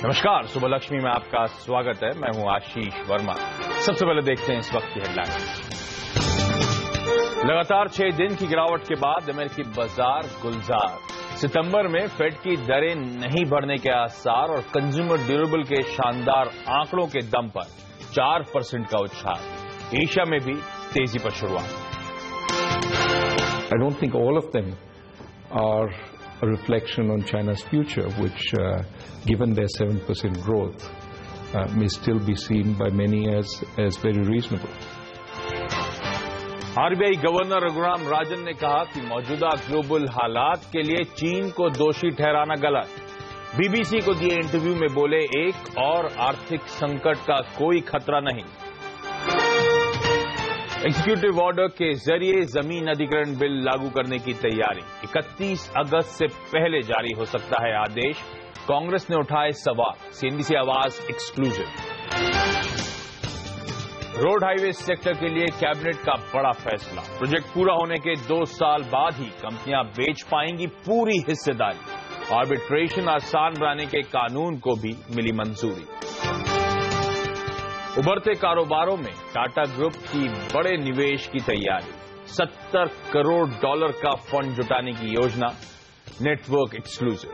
नमस्कार, सुबह लक्ष्मी में आपका स्वागत है। मैं हूं आशीष वर्मा। सबसे पहले देखते हैं इस वक्त की हेडलाइन। लगातार 6 दिन की गिरावट के बाद अमेरिकी बाजार गुलजार। सितंबर में फेड की दरें नहीं बढ़ने के आसार और कंज्यूमर ड्यूरेबल के शानदार आंकड़ों के दम पर 4% का उछाल। एशिया में भी तेजी पर शुरुआत। I don't think all of them are a reflection on China's future, which, given their 7% growth, may still be seen by many as very reasonable. RBI governor Raghuram Rajan ने कहा कि मौजूदा ग्लोबल हालात के लिए चीन को दोषी ठहराना गलत। बीबीसी को दिए इंटरव्यू में बोले, एक और आर्थिक संकट का कोई खतरा नहीं। एग्जीक्यूटिव ऑर्डर के जरिए जमीन अधिग्रहण बिल लागू करने की तैयारी। 31 अगस्त से पहले जारी हो सकता है आदेश। कांग्रेस ने उठाए सवाल। सीएनबीसी आवाज एक्सक्लूसिव। रोड हाईवे सेक्टर के लिए कैबिनेट का बड़ा फैसला। प्रोजेक्ट पूरा होने के 2 साल बाद ही कंपनियां बेच पाएंगी पूरी हिस्सेदारी। आर्बिट्रेशन आसान बनाने के कानून को भी मिली मंजूरी। उभरते कारोबारों में टाटा ग्रुप की बड़े निवेश की तैयारी। $70 करोड़ का फंड जुटाने की योजना। Network exclusive.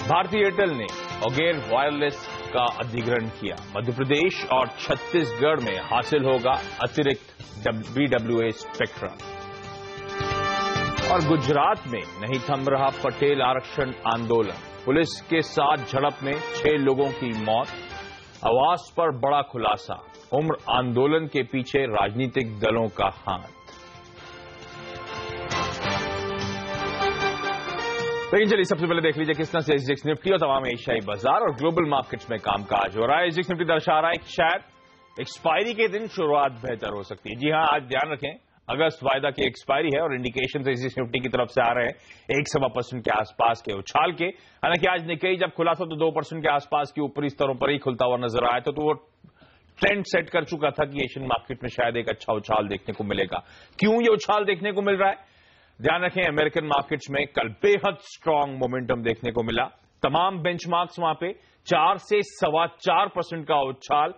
भारतीय एयरटेल ने ऑगेर वायरलेस का अधिग्रहण किया। मध्य प्रदेश और छत्तीसगढ़ में हासिल होगा अतिरिक्त BWA स्पेक्ट्रम। और गुजरात में नहीं थम रहा पटेल आरक्षण आंदोलन। पुलिस के साथ झड़प में 6 लोगों की मौत। आवास पर बड़ा खुलासा। उम्र आंदोलन के पीछे राजनीतिक दलों का हाथ। लेकिन चलिए सबसे पहले देख लीजिए किस तरह से एसजीएक्स निफ्टी और तमाम एशियाई बाजार और ग्लोबल मार्केट्स में कामकाज हो रहा है। एसजीएक्स निफ्टी दर्शा रहा है कि शायद एक्सपायरी के दिन शुरुआत बेहतर हो सकती है। जी हां, आज ध्यान रखें, अगस्त वायदा की एक्सपायरी है और इंडिकेशन एसजीएक्स निफ्टी की तरफ से आ रहे हैं 1.25% के आसपास के उछाल के। हालांकि आज निक्केई जब खुला था तो 2% के आसपास की ऊपरी स्तरों पर ही खुलता हुआ नजर आया था, तो वो ट्रेंड सेट कर चुका था कि एशियन मार्केट में शायद एक अच्छा उछाल देखने को मिलेगा। क्यों ये उछाल देखने को मिल रहा है? ध्यान रखें, अमेरिकन मार्केट्स में कल बेहद स्ट्रांग मोमेंटम देखने को मिला। तमाम बेंचमार्क्स वहां पे 4 से 4.25% का उछाल।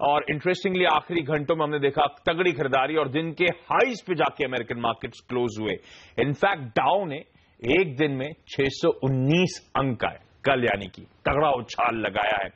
और इंटरेस्टिंगली आखिरी घंटों में हमने देखा तगड़ी खरीदारी और दिन के हाईज पे जाके अमेरिकन मार्केट्स क्लोज हुए। इनफैक्ट डाउ ने एक दिन में 619 अंक का है कल, यानी कि तगड़ा उछाल लगाया है।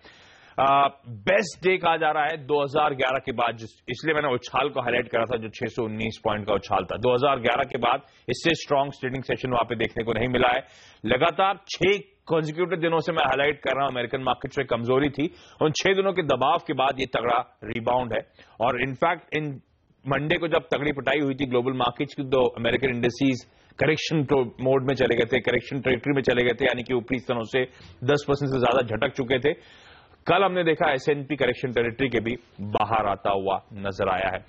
बेस्ट डे कहा जा रहा है 2011 के बाद, इसलिए मैंने उछाल को हाईलाइट करा था, जो 619 पॉइंट का उछाल था। 2011 के बाद इससे स्ट्रांग ट्रेडिंग सेशन वहां पे देखने को नहीं मिला है। लगातार 6 कॉन्जिक्यूटिव दिनों से मैं हाईलाइट कर रहा हूं अमेरिकन मार्केट में कमजोरी थी। उन 6 दिनों के दबाव के बाद ये तगड़ा रिबाउंड है। और इनफैक्ट इन मंडे को जब तगड़ी पिटाई हुई थी ग्लोबल मार्केट्स की, तो अमेरिकन इंडेक्सेस करेक्शन मोड में चले गए थे, करेक्शन टेरिटरी में चले गए थे, यानी कि ऊपरी स्तरों से 10% से ज्यादा झटक चुके थे। कल हमने देखा S&P करेक्शन टेरिटरी के भी बाहर आता हुआ नजर आया है।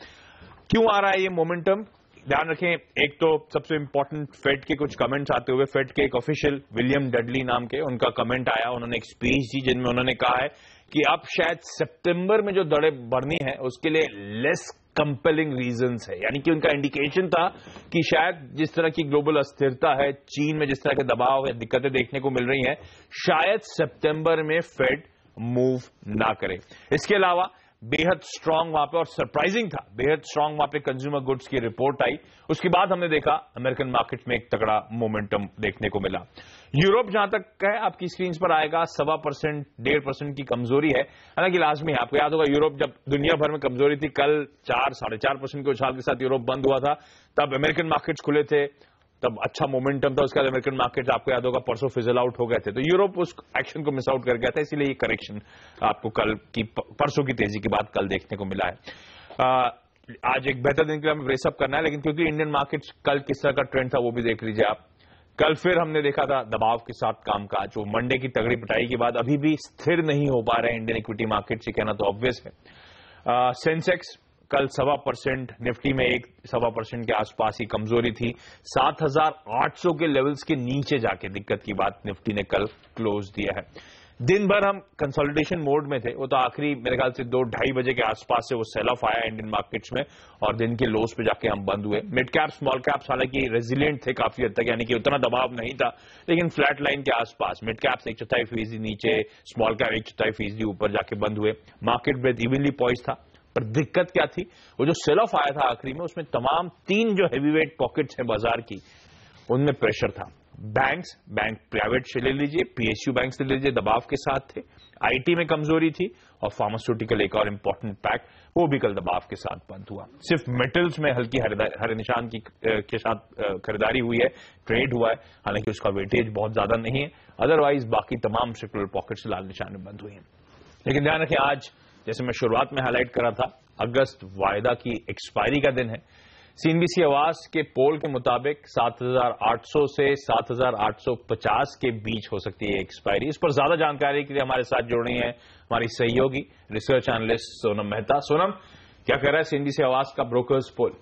क्यों आ रहा है ये मोमेंटम? ध्यान रखें, एक तो सबसे इंपॉर्टेंट फेड के कुछ कमेंट्स आते हुए, फेड के एक ऑफिशियल विलियम डडली नाम के, उनका कमेंट आया। उन्होंने एक स्पीच दी जिनमें उन्होंने कहा है कि अब शायद सितंबर में जो दरें बढ़नी है उसके लिए लेस कंपेलिंग रीजंस है। यानी कि उनका इंडिकेशन था कि शायद जिस तरह की ग्लोबल अस्थिरता है, चीन में जिस तरह के दबाव है, दिक्कतें देखने को मिल रही हैं, शायद सितंबर में फेड मूव ना करे। इसके अलावा बेहद स्ट्रांग वहां पे, और सरप्राइजिंग था, बेहद स्ट्रांग वहां पे कंज्यूमर गुड्स की रिपोर्ट आई। उसके बाद हमने देखा अमेरिकन मार्केट में एक तगड़ा मोमेंटम देखने को मिला। यूरोप जहां तक है आपकी स्क्रीन पर आएगा, 1.25% 1.5% की कमजोरी है। हालांकि लाजमी है, आपको याद होगा यूरोप जब दुनिया भर में कमजोरी थी, कल 4-4.5% के उछाल के साथ यूरोप बंद हुआ था, तब अमेरिकन मार्केट्स खुले थे, तब अच्छा मोमेंटम था। उसके बाद अमेरिकन मार्केट आपको याद होगा परसों फिजल आउट हो गए थे, तो यूरोप उस एक्शन को मिस आउट कर गया था, इसीलिए ये करेक्शन आपको कल की परसों की तेजी के बाद कल देखने को मिला है। आज एक बेहतर दिन के लिए हमें ब्रेसअप करना है, लेकिन क्योंकि इंडियन मार्केट्स कल किस तरह का ट्रेंड था वो भी देख लीजिए आप। कल फिर हमने देखा था दबाव के साथ कामकाज, जो मंडे की तगड़ी पिटाई के बाद अभी भी स्थिर नहीं हो पा रहे हैं इंडियन इक्विटी मार्केट से, कहना तो ऑब्वियस है। सेंसेक्स कल 1.25%, निफ्टी में 1.25% के आसपास ही कमजोरी थी। 7,800 के लेवल्स के नीचे जाके दिक्कत की बात निफ्टी ने कल क्लोज दिया है। दिन भर हम कंसोलिडेशन मोड में थे, वो तो आखिरी मेरे ख्याल से 2-2:30 बजे के आसपास से वो सेल ऑफ आया इंडियन मार्केट्स में और दिन के लोस पे जाके हम बंद हुए। मिड कैप स्मॉल कैप्स हालांकि रेजिलिएंट थे काफी हद तक, यानी कि उतना दबाव नहीं था, लेकिन फ्लैट लाइन के आसपास मिड कैप्स 1/4% नीचे, स्मॉल कैप 1/4% ऊपर जाके बंद हुए। मार्केट ब्रेथ इवनली पॉइज था, पर दिक्कत क्या थी, वो जो सेल ऑफ आया था आखिरी में, उसमें तमाम 3 जो हैवीवेट पॉकेट्स हैं बाजार की, उनमें प्रेशर था। बैंक प्राइवेट से ले लीजिए, पीएसयू बैंक से ले लीजिए, दबाव के साथ थे। आईटी में कमजोरी थी और फार्मास्यूटिकल एक और इंपॉर्टेंट पैक्ट, वो भी कल दबाव के साथ बंद हुआ। सिर्फ मेटल्स में हल्की हरे निशान के साथ खरीदारी हुई है, ट्रेड हुआ है, हालांकि उसका वेटेज बहुत ज्यादा नहीं है। अदरवाइज बाकी तमाम सेक्टरल पॉकेट्स लाल निशान में बंद हुई हैं। लेकिन ध्यान रखें, आज जैसे मैं शुरुआत में हाईलाइट कर रहा था, अगस्त वायदा की एक्सपायरी का दिन है। सीएनबीसी आवास के पोल के मुताबिक 7,800 से 7,850 के बीच हो सकती है एक्सपायरी। इस पर ज्यादा जानकारी के लिए हमारे साथ जुड़ रही हैं हमारी सहयोगी रिसर्च एनालिस्ट सोनम मेहता। सोनम, क्या कह रहा है सीएनबीसी आवास का ब्रोकर्स पोल?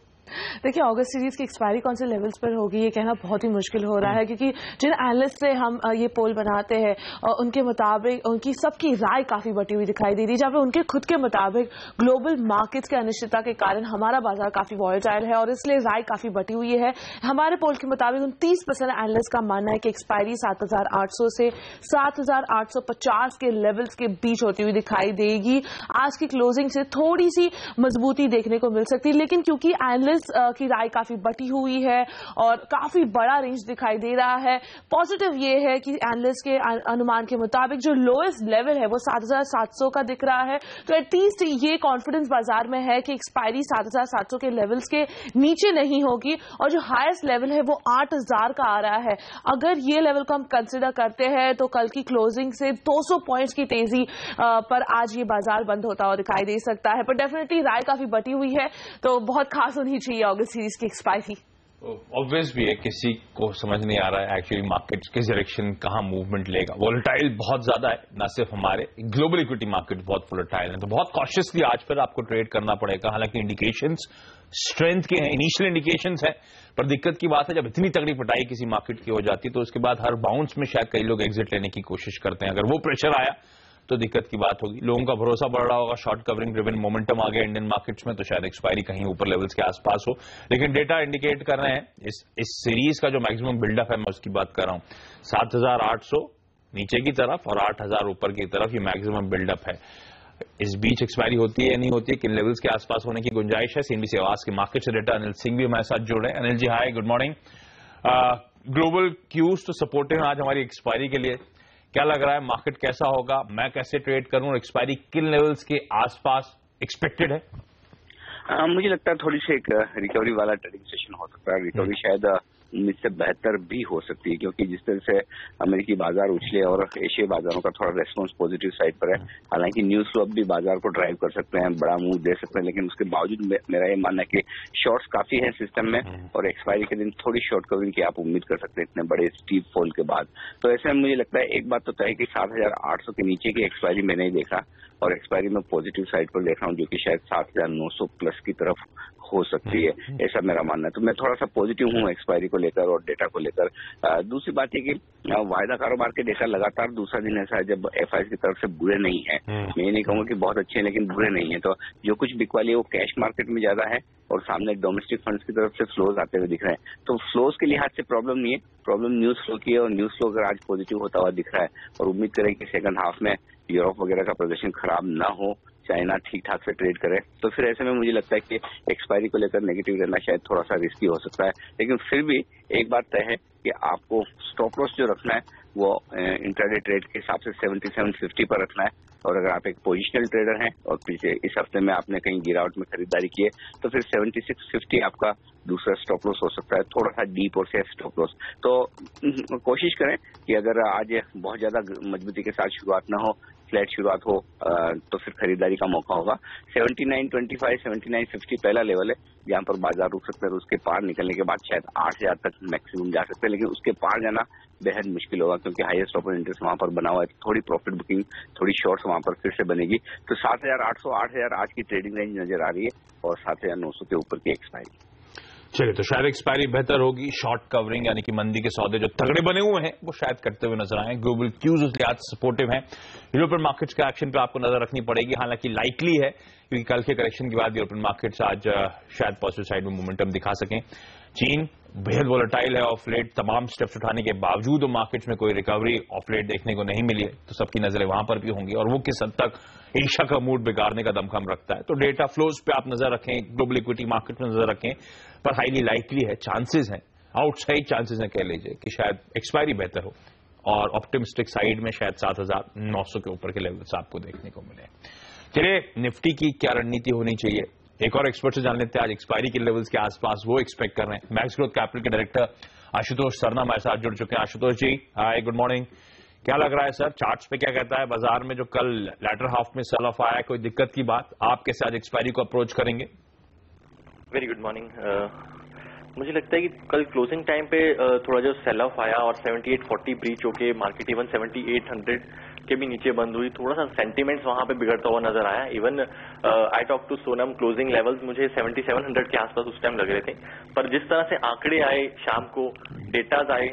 देखिए, अगस्त सीरीज की एक्सपायरी कौन से लेवल्स पर होगी ये कहना बहुत ही मुश्किल हो रहा है, क्योंकि जिन एनालिस्ट से हम ये पोल बनाते हैं उनके मुताबिक उनकी सबकी राय काफी बटी हुई दिखाई दे रही है, जहां पे उनके खुद के मुताबिक ग्लोबल मार्केट्स के अनिश्चितता के कारण हमारा बाजार काफी वॉलेटाइल है और इसलिए राय काफी बटी हुई है। हमारे पोल के मुताबिक 29% एनालिस्ट का मानना है कि एक्सपायरी 7,800 से 7,850 के लेवल्स के बीच होती हुई दिखाई देगी। आज की क्लोजिंग से थोड़ी सी मजबूती देखने को मिल सकती है, लेकिन क्योंकि एनालिस्ट की राय काफी बटी हुई है और काफी बड़ा रेंज दिखाई दे रहा है, पॉजिटिव ये है कि एनालिस्ट के अनुमान के मुताबिक जो लोएस्ट लेवल है वो 7,700 का दिख रहा है। तो एटलीस्ट ये कॉन्फिडेंस बाजार में है कि एक्सपायरी 7,700 के लेवल्स के नीचे नहीं होगी और जो हाईएस्ट लेवल है वो 8,000 का आ रहा है। अगर ये लेवल को हम कंसिडर करते हैं तो कल की क्लोजिंग से 200 पॉइंट्स की तेजी पर आज ये बाजार बंद होता हुआ दिखाई दे सकता है। पर डेफिनेटली राय काफी बटी हुई है, तो बहुत खास होनी चाहिए अगस्त सीरीज की एक्सपायरी। ऑब्वियस भी है, किसी को समझ नहीं आ रहा है एक्चुअली मार्केट्स किस डायरेक्शन कहां मूवमेंट लेगा। वोलेटाइल बहुत ज्यादा है, ना सिर्फ हमारे ग्लोबल इक्विटी मार्केट बहुत वोलेटाइल है, तो बहुत कॉशियसली आज पर आपको ट्रेड करना पड़ेगा। हालांकि इंडिकेशंस स्ट्रेंथ के हैं, इनिशियल इंडिकेशंस हैं, पर दिक्कत की बात है जब इतनी तगड़ी पिटाई किसी मार्केट की हो जाती है तो उसके बाद हर बाउंस में शायद कई लोग एग्जिट लेने की कोशिश करते हैं। अगर वो प्रेशर आया तो दिक्कत की बात होगी। लोगों का भरोसा बढ़ रहा होगा, शॉर्ट कवरिंग ड्रिवन मोमेंटम आ गया इंडियन मार्केट्स में, तो शायद एक्सपायरी कहीं ऊपर लेवल्स के आसपास हो। लेकिन डेटा इंडिकेट कर रहे हैं इस सीरीज का जो मैक्सिमम बिल्डअप है, मैं उसकी बात कर रहा हूं, 7,800 नीचे की तरफ और 8,000 ऊपर की तरफ, ये मैक्सिमम बिल्डअप है। इस बीच एक्सपायरी होती है या नहीं होती है, किन लेवल्स के आसपास होने की गुंजाइश है? सीएनबीसी आवास के मार्केट से डेटा अनिल सिंह भी हमारे साथ जुड़ रहे हैं। अनिल जी, हाय, गुड मॉर्निंग। ग्लोबल क्यूज तो सपोर्टिव है आज हमारी एक्सपायरी के लिए, क्या लग रहा है मार्केट कैसा होगा, मैं कैसे ट्रेड करूं और एक्सपायरी किन लेवल्स के आसपास एक्सपेक्टेड है? मुझे लगता है थोड़ी सी एक रिकवरी वाला ट्रेडिंग सेशन हो सकता है। रिकवरी शायद उम्मीद से बेहतर भी हो सकती है, क्योंकि जिस तरह से अमेरिकी बाजार उछले और एशियाई बाजारों का थोड़ा रेस्पॉन्स पॉजिटिव साइड पर है। हालांकि न्यूज फ्लो अब भी बाजार को ड्राइव कर सकते हैं, बड़ा मूव दे सकते हैं, लेकिन उसके बावजूद मेरा ये मानना है कि शॉर्ट्स काफी है सिस्टम में और एक्सपायरी के दिन थोड़ी शॉर्ट कवरिंग की आप उम्मीद कर सकते हैं इतने बड़े स्टीप फॉल के बाद। तो ऐसे में मुझे लगता है एक बात तो तय है कि 7,800 के नीचे की एक्सपायरी मैंने नहीं देखा और एक्सपायरी में पॉजिटिव साइड पर देख रहा हूँ, जो कि शायद 7,900 प्लस की तरफ हो सकती है, ऐसा मेरा मानना है। तो मैं थोड़ा सा पॉजिटिव हूँ एक्सपायरी को लेकर और डेटा को लेकर। दूसरी बात है कि वायदा कारोबार के डेटा लगातार दूसरा दिन ऐसा है जब एफआईआई की तरफ से बुरे नहीं है। मैं ये नहीं कहूंगा कि बहुत अच्छे हैं, लेकिन बुरे नहीं है। तो जो कुछ बिकवाली है वो कैश मार्केट में ज्यादा है और सामने डोमेस्टिक फंड्स की तरफ से फ्लोज आते हुए दिख रहे हैं। तो फ्लोज के लिहाज से प्रॉब्लम नहीं है, प्रॉब्लम न्यूज फ्लो की है और न्यूज फ्लो अगर आज पॉजिटिव होता हुआ दिख रहा है और उम्मीद करें कि सेकंड हाफ में यूरोप वगैरह का प्रदर्शन खराब ना हो, चाइना ठीक ठाक से ट्रेड करे, तो फिर ऐसे में मुझे लगता है कि एक्सपायरी को लेकर नेगेटिव रहना शायद थोड़ा सा रिस्की हो सकता है। लेकिन फिर भी एक बात तय है कि आपको स्टॉप लॉस जो रखना है वो इंट्राडे ट्रेड के हिसाब से 7750 पर रखना है। और अगर आप एक पोजिशनल ट्रेडर हैं और पीछे इस हफ्ते में आपने कहीं गिरावट में खरीदारी की है तो फिर 7650 आपका दूसरा स्टॉप लॉस हो सकता है, थोड़ा सा डीप और सेफ स्टॉप लॉस। तो कोशिश करें कि अगर आज बहुत ज्यादा मजबूती के साथ शुरुआत ना हो, फ्लैट शुरुआत हो, तो फिर खरीदारी का मौका होगा। 7925 7950 पहला लेवल है जहां पर बाजार रुक सकता है और उसके पार निकलने के बाद शायद 8,000 तक मैक्सिमम जा सकते हैं, लेकिन उसके पार जाना बेहद मुश्किल होगा क्योंकि हाईएस्ट ओपन इंटरेस्ट वहां पर बना हुआ है। थोड़ी प्रॉफिट बुकिंग, थोड़ी शॉर्ट्स वहां पर फिर से बनेगी। तो 7,800 8,000 आज की ट्रेडिंग रेंज नजर आ रही है और 7,900 के ऊपर की एक्सपायरी। चलिए, तो शायद एक्सपायरी बेहतर होगी, शॉर्ट कवरिंग यानी कि मंदी के सौदे जो तगड़े बने हुए हैं वो शायद करते हुए नजर आए। ग्लोबल क्यूज उसके आज सपोर्टिव हैं। यूरोपियन मार्केट्स के एक्शन पे आपको नजर रखनी पड़ेगी, हालांकि लाइकली है क्योंकि कल के करेक्शन के बाद यूरोपियन मार्केट्स आज शायद पॉजिटिव साइड में मोमेंटम दिखा सकें। चीन बेहद वोलेटाइल है ऑफ लेट, तमाम स्टेप्स उठाने के बावजूद मार्केट्स में कोई रिकवरी ऑफ लेट देखने को नहीं मिली है, तो सबकी नजरें वहां पर भी होंगी और वो किस हद तक एशिया का मूड बिगाड़ने का दमखम रखता है। तो डेटा फ्लोज पे आप नजर रखें, ग्लोबल इक्विटी मार्केट में नजर रखें, पर हाईली लाइकली है, चांसेस हैं, आउटसाइड चांसेस हैं कह लीजिए कि शायद एक्सपायरी बेहतर हो और ऑप्टिमिस्टिक साइड में शायद 7,900 के ऊपर के लेवल्स आपको देखने को मिले। चलिए, निफ्टी की क्या रणनीति होनी चाहिए, एक और एक्सपर्ट से जान लेते हैं आज एक्सपायरी के लेवल्स के आसपास वो एक्सपेक्ट कर रहे हैं। मैक्स ग्रोथ कैपिटल के डायरेक्टर आशुतोष सरना हमारे साथ जुड़ चुके हैं। आशुतोष जी, हाय, गुड मॉर्निंग। क्या लग रहा है सर, चार्ट्स पे क्या कहता है बाजार में, जो कल लैटर हाफ में सेल ऑफ आया है, कोई दिक्कत की बात? आप कैसे आज एक्सपायरी को अप्रोच करेंगे? Very good morning. मुझे लगता है कि कल क्लोजिंग टाइम पे थोड़ा जो सेल ऑफ आया और 7840 ब्रीच होके मार्केट इवन 7800 के भी नीचे बंद हुई, थोड़ा सा सेंटीमेंट्स वहां पे बिगड़ता हुआ नजर आया। Even I talk to Sonam, closing levels मुझे 7700 के आसपास उस टाइम लग रहे थे, पर जिस तरह से आंकड़े आए शाम को, डेटाज आए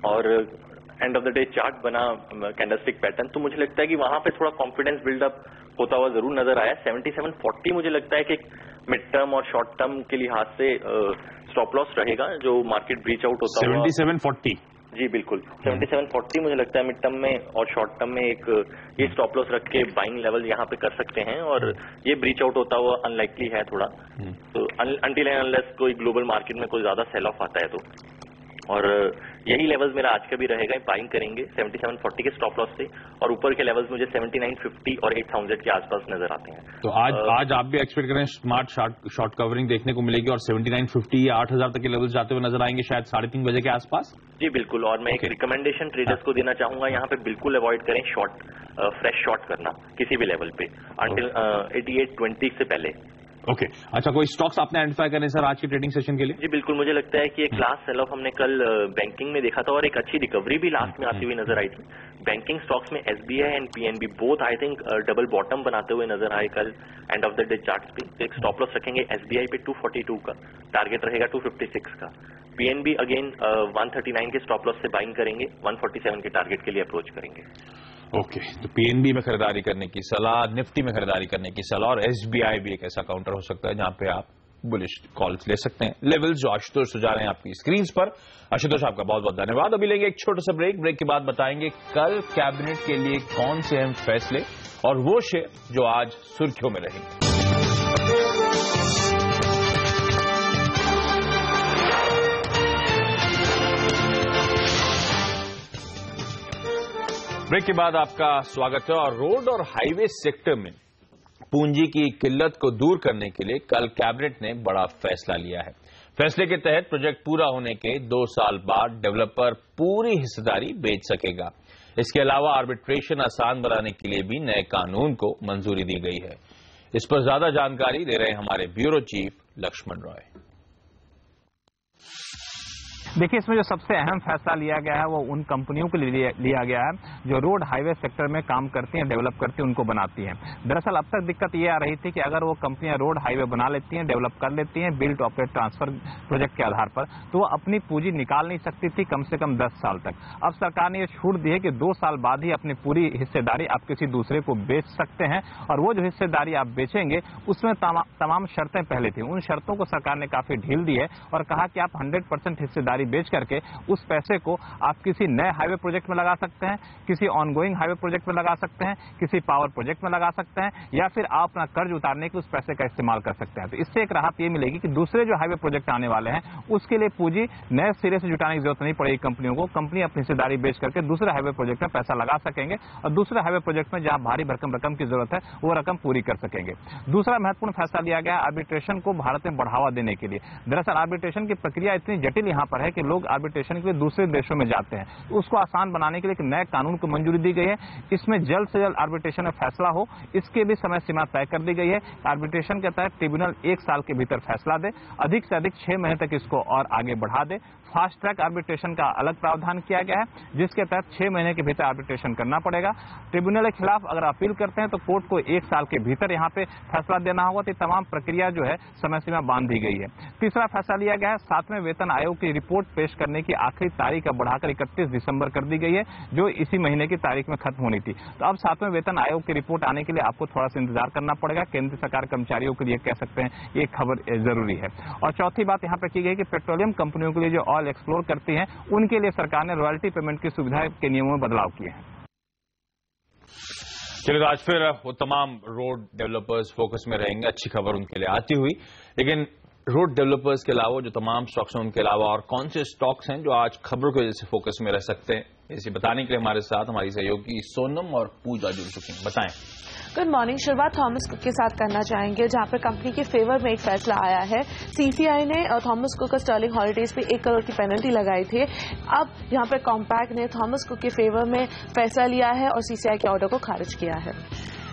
और end of the day chart बना कैंडलस्टिक पैटर्न, तो मुझे लगता है कि वहां पे थोड़ा कॉन्फिडेंस बिल्डअप होता हुआ जरूर नजर आया। 7740 मुझे लगता है कि मिड टर्म और शॉर्ट टर्म के लिहाज से स्टॉप लॉस रहेगा जो मार्केट ब्रीच आउट होता है। 7740 जी बिल्कुल, 7740 मुझे लगता है मिड टर्म में और शॉर्ट टर्म में एक ये स्टॉप लॉस रख के बाइंग लेवल यहाँ पे कर सकते हैं और ये ब्रीच आउट होता हुआ अनलाइकली है थोड़ा, तो अनटिल एंड अनलेस कोई ग्लोबल मार्केट में कोई ज्यादा सेल ऑफ आता है तो। और यही लेवल्स मेरा आज का भी रहेगा, बाइंग करेंगे 7740 के स्टॉप लॉस से, और ऊपर के लेवल्स मुझे 7950 और 8000 के आसपास नजर आते हैं। तो आज आप भी एक्सपेक्ट करें स्मार्ट शॉर्ट कवरिंग देखने को मिलेगी और 7950 या 8000 तक के लेवल्स जाते हुए नजर आएंगे शायद 3:30 बजे के आसपास? जी बिल्कुल, और मैं एक रिकमेंडेशन ट्रेडर्स को देना चाहूंगा, यहाँ पे बिल्कुल अवॉइड करें फ्रेश शॉर्ट करना किसी भी लेवल पे अंटिल 8820 से पहले। ओके, अच्छा, कोई स्टॉक्स आपने आइडेंटिफाई करने सर आज के ट्रेडिंग सेशन के लिए? जी बिल्कुल, मुझे लगता है कि एक लास्ट सेल ऑफ हमने कल बैंकिंग में देखा था और एक अच्छी रिकवरी भी लास्ट में आती हुई नजर आई थी। बैंकिंग स्टॉक्स में SBI and PNB both I think double bottom बनाते हुए नजर आए कल end of the day charts पे। तो एक स्टॉप लॉस रखेंगे एसबीआई पे 242 का, टारगेट रहेगा 256 का। पीएनबी अगेन 139 के स्टॉप लॉस से बाइंग करेंगे, 147 के टारगेट के लिए अप्रोच करेंगे। ओके, तो पीएनबी में खरीदारी करने की सलाह, निफ्टी में खरीदारी करने की सलाह, और एसबीआई भी एक ऐसा काउंटर हो सकता है जहां पे आप बुलिश कॉल्स ले सकते हैं। लेवल्स जो आशुतोष सुझा रहे हैं आपकी स्क्रीन पर। आशुतोष, आपका बहुत बहुत धन्यवाद। अभी लेंगे एक छोटा सा ब्रेक के बाद बताएंगे कल कैबिनेट के लिए कौन से अहम फैसले और वो शेयर जो आज सुर्खियों में रहेंगे। ब्रेक के बाद आपका स्वागत है। और रोड और हाईवे सेक्टर में पूंजी की किल्लत को दूर करने के लिए कल कैबिनेट ने बड़ा फैसला लिया है। फैसले के तहत प्रोजेक्ट पूरा होने के 2 साल बाद डेवलपर पूरी हिस्सेदारी बेच सकेगा। इसके अलावा आर्बिट्रेशन आसान बनाने के लिए भी नए कानून को मंजूरी दी गई है। इस पर ज्यादा जानकारी दे रहे हैं हमारे ब्यूरो चीफ लक्ष्मण रॉय। देखिए, इसमें जो सबसे अहम फैसला लिया गया है वो उन कंपनियों के लिए लिया गया है जो रोड हाईवे सेक्टर में काम करती हैं, डेवलप करती हैं, उनको बनाती हैं। दरअसल अब तक दिक्कत ये आ रही थी कि अगर वो कंपनियां रोड हाईवे बना लेती हैं, डेवलप कर लेती हैं बिल्ड ऑपरेट ट्रांसफर प्रोजेक्ट के आधार पर, तो वो अपनी पूंजी निकाल नहीं सकती थी कम से कम 10 साल तक। अब सरकार ने ये छूट दी है कि 2 साल बाद ही अपनी पूरी हिस्सेदारी आप किसी दूसरे को बेच सकते हैं, और वो जो हिस्सेदारी आप बेचेंगे उसमें तमाम शर्तें पहले थी, उन शर्तों को सरकार ने काफी ढील दी है और कहा कि आप 100% हिस्सेदारी बेच करके उस पैसे को आप किसी नए हाईवे प्रोजेक्ट में लगा सकते हैं, किसी ऑनगोइंग हाईवे प्रोजेक्ट में लगा सकते हैं, किसी पावर प्रोजेक्ट में लगा सकते हैं, या फिर आप अपना कर्ज उतारने के उस पैसे का इस्तेमाल कर सकते हैं। तो इससे एक राहत ये मिलेगी कि दूसरे जो हाईवे प्रोजेक्ट आने वाले हैं उसके लिए पूंजी नए सिरे से जुटाने की जरूरत नहीं पड़ेगी कंपनियों को। कंपनी अपनी हिस्सेदारी बेच करके दूसरे हाईवे प्रोजेक्ट में पैसा लगा सकेंगे और दूसरे हाईवे प्रोजेक्ट में जहां भारी भरकम रकम की जरूरत है वो रकम पूरी कर सकेंगे। दूसरा महत्वपूर्ण फैसला लिया गया आर्बिट्रेशन को भारत में बढ़ावा देने के लिए। दरअसल आर्बिट्रेशन की प्रक्रिया इतनी जटिल यहां पर है कि लोग आर्बिट्रेशन के लिए दूसरे देशों में जाते हैं, तो उसको आसान बनाने के लिए एक नए कानून को मंजूरी दी गई है। इसमें जल्द से जल्द आर्बिट्रेशन में फैसला हो, इसके भी समय सीमा तय कर दी गई है। आर्बिट्रेशन के तहत ट्रिब्यूनल 1 साल के भीतर फैसला दे, अधिक से अधिक 6 महीने तक इसको और आगे बढ़ा दे। फास्ट ट्रैक आर्बिट्रेशन का अलग प्रावधान किया गया है, जिसके तहत 6 महीने के भीतर आर्बिट्रेशन करना पड़ेगा। ट्रिब्यूनल के खिलाफ अगर अपील करते हैं तो कोर्ट को 1 साल के भीतर यहाँ पे फैसला देना होगा। तो तमाम प्रक्रिया जो है समय सीमा बांध दी गई है। तीसरा फैसला लिया गया है, 7वें वेतन आयोग की रिपोर्ट पेश करने की आखिरी तारीख अब बढ़ाकर 31 दिसंबर कर दी गई है, जो इसी महीने की तारीख में खत्म होनी थी। तो अब 7वें वेतन आयोग की रिपोर्ट आने के लिए आपको थोड़ा सा इंतजार करना पड़ेगा। केंद्र सरकार कर्मचारियों के लिए कह सकते हैं ये खबर जरूरी है। और चौथी बात यहाँ पे की गई कि पेट्रोलियम कंपनियों के लिए जो ऑयल एक्सप्लोर करती हैं, उनके लिए सरकार ने रॉयल्टी पेमेंट की सुविधा के नियमों में बदलाव किए हैं। चलिए, आज फिर वो तमाम रोड डेवलपर्स फोकस में रहेंगे, अच्छी खबर उनके लिए आती हुई। लेकिन रोड डेवलपर्स के अलावा जो तमाम स्टॉक्स हैं, उनके अलावा और कौन से स्टॉक्स हैं जो आज खबरों की वजह से फोकस में रह सकते हैं, इसे बताने के लिए हमारे साथ हमारी सहयोगी सोनम और पूजा जुड़ चुकी हैं। बताएं। Good morning. शुरुआत थॉमस कुक के साथ करना चाहेंगे, जहां पर कंपनी के फेवर में एक फैसला आया है। सीसीआई ने थॉमस कुक और स्टर्लिंग हॉलिडेज पे 1 करोड़ की पेनल्टी लगाई थी। अब यहां पर कॉम्पैक्ट ने थॉमस कुक के फेवर में फैसला लिया है और सीसीआई के ऑर्डर को खारिज किया है।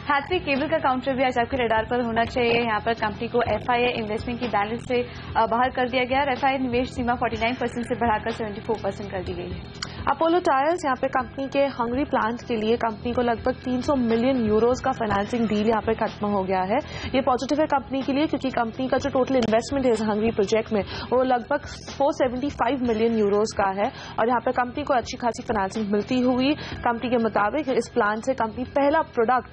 हैथवे केबल का काउंटर भी आज आपके रडार पर होना चाहिए। यहाँ पर कंपनी को एफआईआई इन्वेस्टमेंट की बैलेंस से बाहर कर दिया गया है। एफआईआई निवेश सीमा 49% से बढ़ाकर 74% कर दी गई है। अपोलो टायर्स यहाँ पे कंपनी के हंगरी प्लांट के लिए कंपनी को लगभग 300 मिलियन यूरोज का फाइनेंसिंग डील यहाँ पे खत्म हो गया है। ये पॉजिटिव है कंपनी के लिए, क्योंकि कंपनी का जो टोटल इन्वेस्टमेंट है इस हंगरी प्रोजेक्ट में वो लगभग 475 मिलियन यूरोज का है। और यहाँ पे कंपनी को अच्छी खासी फाइनेंसिंग मिलती हुई कंपनी के मुताबिक इस प्लांट से कंपनी पहला प्रोडक्ट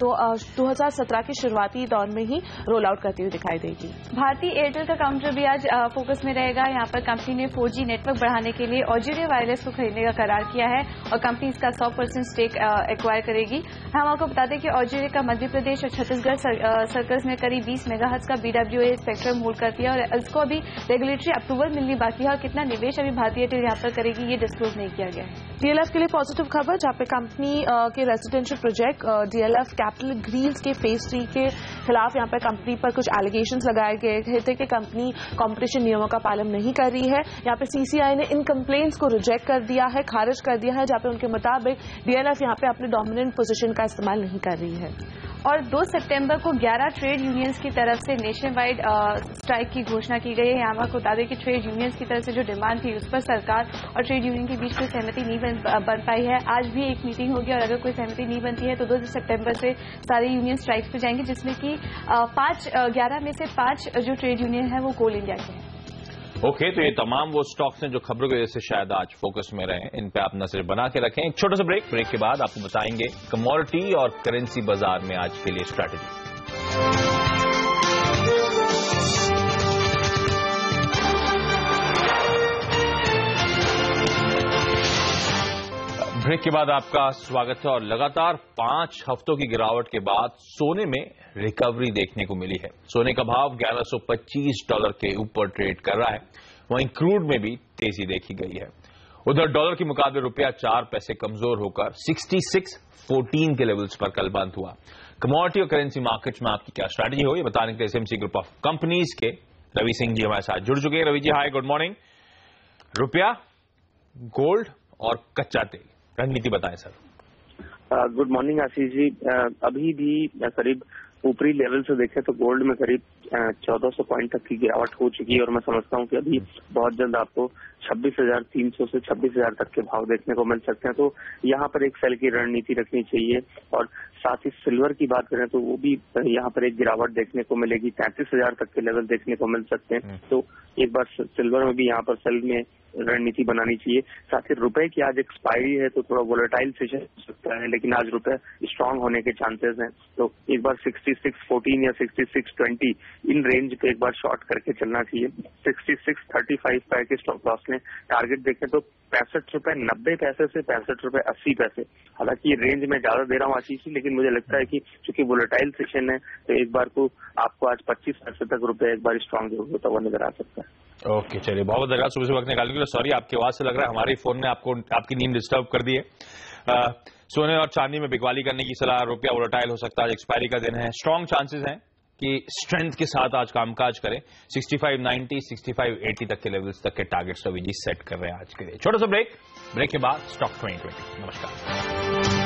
2017 के शुरुआती दौर में ही रोल आउट करती हुई दिखाई देगी। भारतीय एयरटेल का काउंटर भी आज फोकस में रहेगा। यहाँ पर कंपनी ने 4G नेटवर्क बढ़ाने के लिए ऑजियो वायरलेस को खरीदने का करार किया है और कंपनी इसका 100% स्टेक एक्वायर करेगी। हम आपको बता दें कि ऑजियो का मध्य प्रदेश और छत्तीसगढ़ सर्कल्स में करीब 20 मेगाहर्ट्ज का BWA स्पेक्ट्रम होल्ड करती है और इसको अभी रेगुलेटरी अप्रूवल मिलनी बाकी है। और कितना निवेश अभी भारतीय एयरटेल यहाँ पर करेगी ये डिस्क्लोज नहीं किया गया है। DLF के लिए पॉजिटिव खबर, जहाँ पे कंपनी के residential project DLF capital greens के फेज 3 के खिलाफ यहाँ पर कंपनी पर कुछ एलिगेशंस लगाए गए थे कि कंपनी कंपटीशन नियमों का पालन नहीं कर रही है। यहाँ पे सीसीआई ने इन कंप्लेंट्स को रिजेक्ट कर दिया है, खारिज कर दिया है, जहाँ पे उनके मुताबिक DLF यहाँ पे अपने डोमिनेंट पोजीशन का इस्तेमाल नहीं कर रही है। और 2 सितंबर को 11 ट्रेड यूनियंस की तरफ से नेशन वाइड स्ट्राइक की घोषणा की गई है। यहाँ आपको बता दें कि ट्रेड यूनियंस की तरफ से जो डिमांड थी उस पर सरकार और ट्रेड यूनियन के बीच कोई सहमति नहीं बन पाई है। आज भी एक मीटिंग होगी और अगर कोई सहमति नहीं बनती है तो 2 सितंबर से सारे यूनियन स्ट्राइक पे जाएंगे, जिसमें कि 11 में से 5 जो ट्रेड यूनियन है वो कोल इंडिया के हैं। ओके, तो ये तमाम वो स्टॉक्स हैं जो खबरों की वजह से शायद आज फोकस में रहे, इन पे आप नजर बना के रखें। एक छोटा सा ब्रेक के बाद आपको बताएंगे कमोडिटी और करेंसी बाजार में आज के लिए स्ट्रैटेजी। ब्रेक के बाद आपका स्वागत है। और लगातार 5 हफ्तों की गिरावट के बाद सोने में रिकवरी देखने को मिली है। सोने का भाव $1125 के ऊपर ट्रेड कर रहा है। वहीं क्रूड में भी तेजी देखी गई है। उधर डॉलर के मुकाबले रुपया 4 पैसे कमजोर होकर 66.14 के लेवल्स पर कल बंद हुआ। कमोडिटी और करेंसी मार्केट्स में आपकी क्या स्ट्रैटेजी हो, ये बताने के लिए एसएमसी ग्रुप ऑफ कंपनीज के रवि सिंह जी हमारे साथ जुड़ चुके हैं। रवि जी, हाय, गुड मॉर्निंग। रुपया, गोल्ड और कच्चा तेल, रणनीति बताएं sir. Good morning Ashish ji. अभी भी करीब ऊपरी लेवल से देखें तो गोल्ड में करीब 1400 पॉइंट तक की गिरावट हो चुकी है और मैं समझता हूं कि अभी बहुत जल्द आपको 26,300 से 26,000 तक के भाव देखने को मिल सकते हैं। तो यहाँ पर एक सेल की रणनीति रखनी चाहिए। और साथ ही सिल्वर की बात करें तो वो भी यहाँ पर एक गिरावट देखने को मिलेगी, 33,000 तक के लेवल देखने को मिल सकते हैं। तो एक बार सिल्वर में भी यहाँ पर सेल में रणनीति बनानी चाहिए। साथ ही रुपए की आज एक्सपायरी है तो थोड़ा वोलेटाइल सेशन हो सकता है, लेकिन आज रुपए स्ट्रांग होने के चांसेस हैं। तो एक बार 66.14 या 66.20 इन रेंज पे एक बार शॉर्ट करके चलना चाहिए। 66.35 पर के स्टॉप लॉस में टारगेट देखें तो ₹65.90 से ₹65.80। हालांकि ये रेंज में ज्यादा दे रहा हूँ आशीष, लेकिन मुझे लगता है कि चूंकि वोलेटाइल सेशन है तो एक बार को आपको आज 25 पैसे तक रुपए एक बार स्ट्रांग होता हुआ नजर आ सकता है। ओके, चलिए, बहुत धन्यवाद सुबह से वक्त निकालने के लिए। सॉरी, आपकी आवाज से लग रहा है हमारे फोन ने आपकी नींद डिस्टर्ब कर दी है। सोने और चांदी में बिकवाली करने की सलाह, रुपया वोलेटाइल हो सकता है, एक्सपायरी का दिन है, स्ट्रांग चांसेस हैं कि स्ट्रेंथ के साथ आज कामकाज करें। 65.90 65.80 तक के लेवल्स तक के टारगेट्स रवि जी सेट कर रहे हैं आज के लिए। छोटा सा ब्रेक के बाद स्टॉक 2020। नमस्कार।